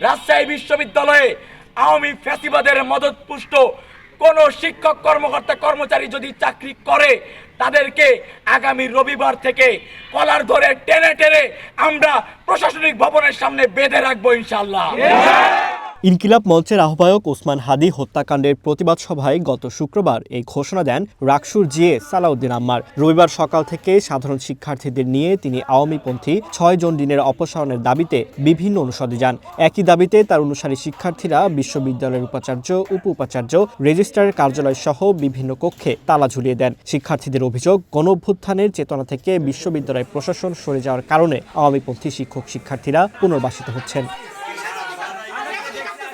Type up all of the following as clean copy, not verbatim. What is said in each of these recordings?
রাজশাহী বিশ্ববিদ্যালয়ে আওয়ামী ফ্যাসিবাদের মদতপুষ্ট কোন শিক্ষক কর্মকর্তা কর্মচারী যদি চাকরি করে তাদেরকে আগামী রবিবার থেকে কলার ধরে টেনে টেনে আমরা প্রশাসনিক ভবনের সামনে বেঁধে রাখবো ইনশাআল্লাহ। ইনকিলাব মঞ্চের আহ্বায়ক ওসমান হাদি হত্যাকাণ্ডের প্রতিবাদ সভায় গত শুক্রবার এই ঘোষণা দেন রাকসুর জিএ সালাউদ্দিন আম্মার। রবিবার সকাল থেকে সাধারণ শিক্ষার্থীদের নিয়ে তিনি আওয়ামীপন্থী ৬ জন ডিনের অপসারণের দাবিতে বিভিন্ন অনুষদে যান। একই দাবিতে তার অনুসারী শিক্ষার্থীরা বিশ্ববিদ্যালয়ের উপাচার্য, উপ উপাচার্য, রেজিস্ট্রারের কার্যালয় সহ বিভিন্ন কক্ষে তালা ঝুলিয়ে দেন। শিক্ষার্থীদের অভিযোগ, গণঅভ্যুত্থানের চেতনা থেকে বিশ্ববিদ্যালয় প্রশাসন সরে যাওয়ার কারণে আওয়ামীপন্থী শিক্ষার্থীরা পুনর্বাসিত হচ্ছেন।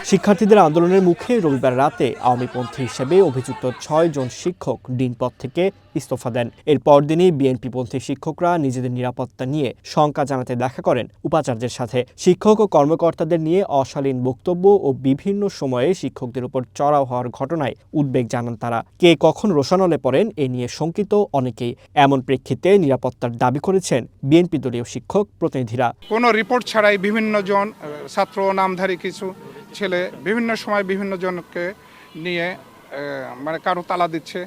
শিক্ষার্থীদের আন্দোলনের মুখে রবিবার রাতে আওয়ামীপন্থী হিসেবে অভিযুক্ত ৬ জন শিক্ষক ডিন পদ থেকে ইস্তফা দেন। এর পরদিনই বিএনপিপন্থী শিক্ষকরা নিজেদের নিরাপত্তা নিয়ে শঙ্কা জানাতে দেখা করেন উপাচার্যের সাথে। শিক্ষক ও কর্মকর্তাদের নিয়ে অশালীন বক্তব্য ও বিভিন্ন সময়ে শিক্ষকদের উপর চড়াও হওয়ার ঘটনায় উদ্বেগ জানান তারা। কে কখন রোষানলে পড়েন এ নিয়ে শঙ্কিত অনেকেই। এমন প্রেক্ষিতে নিরাপত্তার দাবি করেছেন বিএনপি দলীয় শিক্ষক প্রতিনিধিরা। কোনো রিপোর্ট ছাড়াই বিভিন্ন জন ছাত্র নামধারী কিছু ছেলে বিভিন্ন সময় বিভিন্ন জনকে নিয়ে কারো তালা দিচ্ছে।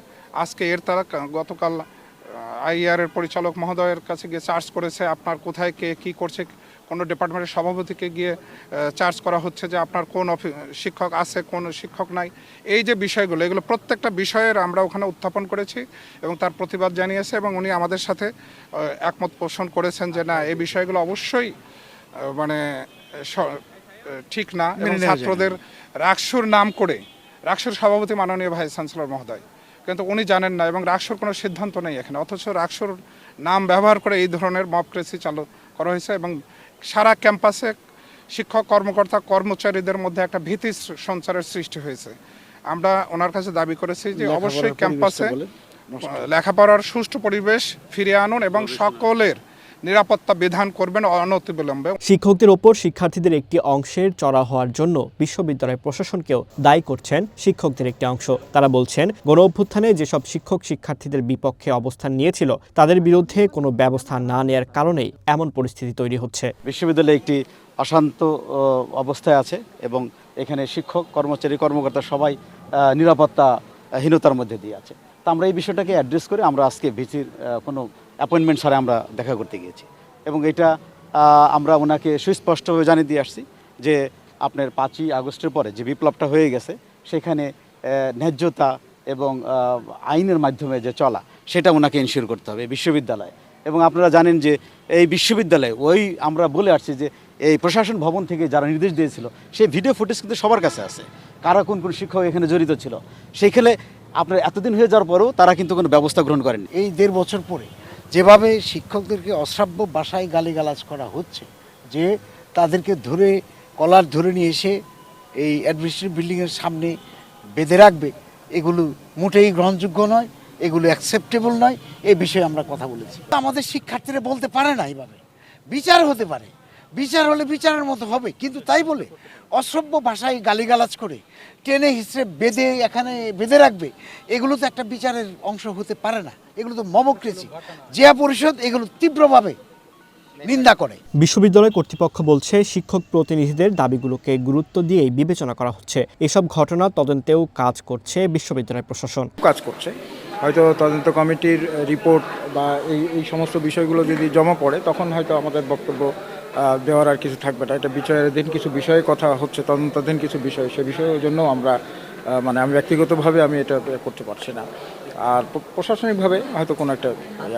আজকে এর তারা গতকাল আইআর এর পরিচালক মহোদয়ের কাছে গিয়ে চার্জ করেছে, আপনার কোথায় কে কী করছে। কোনো ডিপার্টমেন্টের সভাপতিকে গিয়ে চার্জ করা হচ্ছে যে আপনার কোন শিক্ষক আছে, কোন শিক্ষক নাই। এই যে বিষয়গুলো, এগুলো প্রত্যেকটা বিষয়ের আমরা ওখানে উত্থাপন করেছি এবং তার প্রতিবাদ জানিয়েছে এবং উনি আমাদের সাথে একমত পোষণ করেছেন যে না, এই বিষয়গুলো অবশ্যই ঠিক না। এবং ছাত্রদের রাকসুর নাম করে, রাকসুর সভাপতি মাননীয় ভাইস চ্যান্সেলর মহোদয়, কিন্তু উনি জানেন না এবং রাকসুর কোনো সিদ্ধান্ত নেই এখানে, অথচ রাকসুর নাম ব্যবহার করে এই ধরনের মবক্রেসি চালু করা হয়েছে এবং সারা ক্যাম্পাসে শিক্ষক কর্মকর্তা কর্মচারীদের মধ্যে একটা ভীতি সঞ্চারের সৃষ্টি হয়েছে। আমরা ওনার কাছে দাবি করেছি যে অবশ্যই ক্যাম্পাসে লেখাপড়ার সুষ্ঠু পরিবেশ ফিরিয়ে আনুন এবং সকলের নিরাপত্তা বিধান করবেন অনতিবিলম্বে। শিক্ষকদের ওপর শিক্ষার্থীদের একটি অংশের চড়া হওয়ার জন্য বিশ্ববিদ্যালয় প্রশাসনকেও দায়ী করছেন শিক্ষকদের একটি অংশ। তারা বলছেন, গণঅভ্যুত্থানে যেসব শিক্ষক শিক্ষার্থীদের বিপক্ষে অবস্থান নিয়েছিল তাদের বিরুদ্ধে কোনো ব্যবস্থা না নেয়ার কারণেই এমন পরিস্থিতি তৈরি হচ্ছে। বিশ্ববিদ্যালয়ে একটি অশান্ত অবস্থায় আছে এবং এখানে শিক্ষক কর্মচারী কর্মকর্তা সবাই নিরাপত্তাহীনতার মধ্যে দিয়ে আছে। তা আমরা এই বিষয়টাকে অ্যাড্রেস করে আমরা আজকে ভিসির কোনো অ্যাপয়েন্টমেন্ট ছাড়া আমরা দেখা করতে গিয়েছি এবং এটা আমরা ওনাকে সুস্পষ্টভাবে জানিয়ে দিয়ে আসছি যে আপনার 5ই আগস্টের পরে যে বিপ্লবটা হয়ে গেছে সেখানে ন্যায্যতা এবং আইনের মাধ্যমে যে চলা সেটা ওনাকে ইনশিওর করতে হবে বিশ্ববিদ্যালয়ে। এবং আপনারা জানেন যে এই বিশ্ববিদ্যালয়ে আমরা বলে আসছি যে এই প্রশাসন ভবন থেকে যারা নির্দেশ দিয়েছিল সেই ভিডিও ফুটেজ কিন্তু সবার কাছে আছে, কারা কোন শিক্ষক এখানে জড়িত ছিল। সেইখানে আপনার এতদিন হয়ে যাওয়ার পরেও তারা কিন্তু কোনো ব্যবস্থা গ্রহণ করেন। এই 1.5 বছর পরে যেভাবে শিক্ষকদেরকে অশ্রাব্য ভাষায় গালিগালাজ করা হচ্ছে, যে তাদেরকে কলার ধরে নিয়ে এসে এই অ্যাডমিনিস্ট্রেটিভ বিল্ডিংয়ের সামনে বেঁধে রাখবে, এগুলো মোটেই গ্রহণযোগ্য নয়, এগুলো অ্যাকসেপ্টেবল নয়। এই বিষয়ে আমরা কথা বলেছি। আমাদের শিক্ষার্থীরা বলতে পারে না এইভাবে বিচার হতে পারে, বিচার হলে বিচারের মতো হবে, কিন্তু তাই বলে অশ্রাব্য ভাষায় গালিগালাজ করে টেনে হিসেবে বেঁধে রাখবে, এগুলো তো একটা বিচারের অংশ হতে পারে না। এগুলো তো মবক্রেসি। জিয়া পরিষদ এগুলো তীব্রভাবে নিন্দা করে। বিশ্ববিদ্যালয় কর্তৃপক্ষ বলছে, শিক্ষক প্রতিনিধিদের দাবিগুলোকে গুরুত্ব দিয়েই বিবেচনা করা হচ্ছে। এসব ঘটনা তদন্তেও কাজ করছে বিশ্ববিদ্যালয় প্রশাসন। হয়তো তদন্ত কমিটির রিপোর্ট বা এই সমস্ত বিষয়গুলো যদি জমা পড়ে তখন হয়তো আমাদের বক্তব্য দেওয়ার আর কিছু থাকবে না। এটা বিচারাধীন কিছু বিষয়ে কথা হচ্ছে, তদন্তাধীন কিছু বিষয়, সে বিষয়ের জন্য আমি ব্যক্তিগতভাবে আমি এটা করতে পারছি না। আর প্রশাসনিকভাবে হয়তো কোনো একটা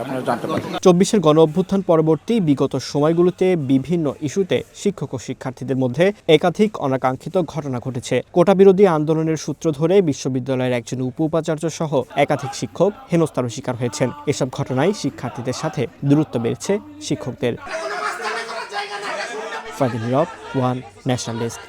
আপনারা জানতে পারেন। 24-এর গণঅভ্যুত্থান পরবর্তী বিগত সময়গুলোতে বিভিন্ন ইস্যুতে শিক্ষক ও শিক্ষার্থীদের মধ্যে একাধিক অনাকাঙ্ক্ষিত ঘটনা ঘটেছে। কোটা বিরোধী আন্দোলনের সূত্র ধরে বিশ্ববিদ্যালয়ের একজন উপ উপাচার্য সহ একাধিক শিক্ষক হেনস্থার শিকার হয়েছেন। এসব ঘটনায় শিক্ষার্থীদের সাথে দূরত্ব বেড়েছে শিক্ষকদের। ফাদিল নীরব, ওয়ান ন্যাশনাল ডেস্ক।